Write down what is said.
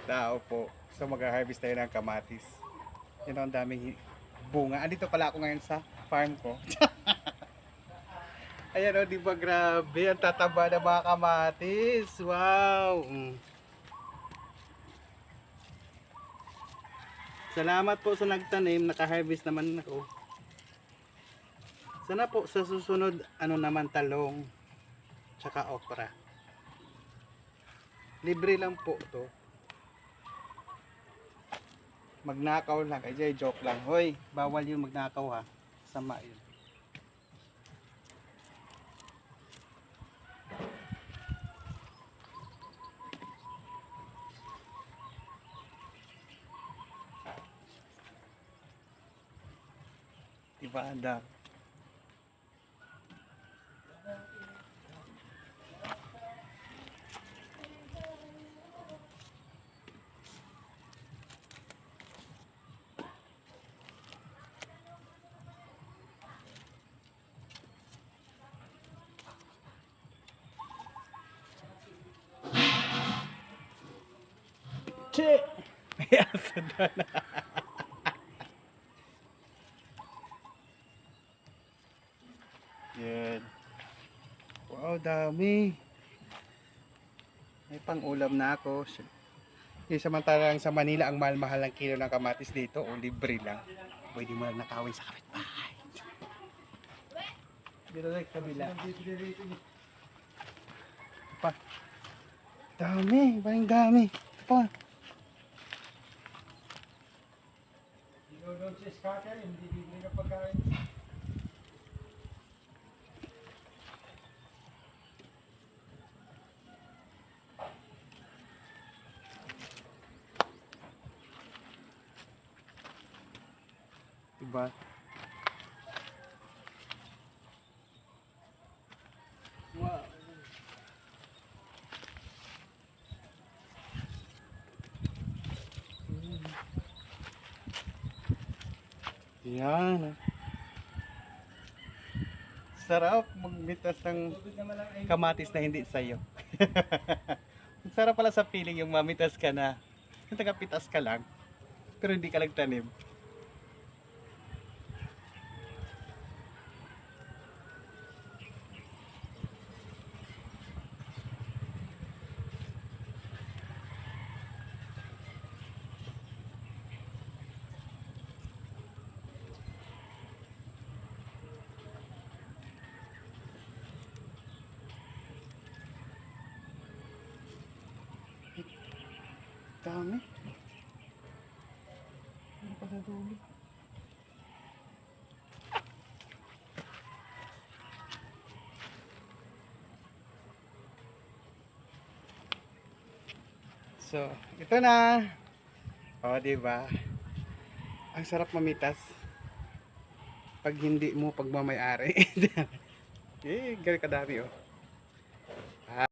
tao po. So mag-harvest tayo ng kamatis. Yan ang daming bunga. Andito pala ako ngayon sa farm ko. Ayan o, di ba grabe? Ang tataba ng mga kamatis. Wow! Salamat po sa nagtanim. Naka-harvest naman ako. Sana po sa susunod, ano naman, talong. Tsaka okra. Libre lang po to. Magnakaw lang. Ay, joke lang. Hoy, bawal yung magnakaw ha. Sama yun. Diba, anda? Che! May aso doon. Yan. Wow, dami. May pang-ulam na ako. Samantalang sa Manila, ang mahal-mahal ng kilo ng kamatis dito, o libre lang. Pwede mo lang nakawin sa kapitbahay. Dito lang kabila. Pa. Dami, parang dami. Pa. Doon sa scatter, hindi bibili ng pagkain. Diba? Wow. Yan. Sarap magmitas ng kamatis na hindi sa'yo. Sarap pala sa feeling yung mamitas ka na. Yung tagapitas ka lang, pero hindi ka nagtanim. Dami. Ano pa sa dulo? So, ito na. O, diba? Ang sarap mamitas. Pag hindi mo pagmamayari. Eh, ganun kadami, oh.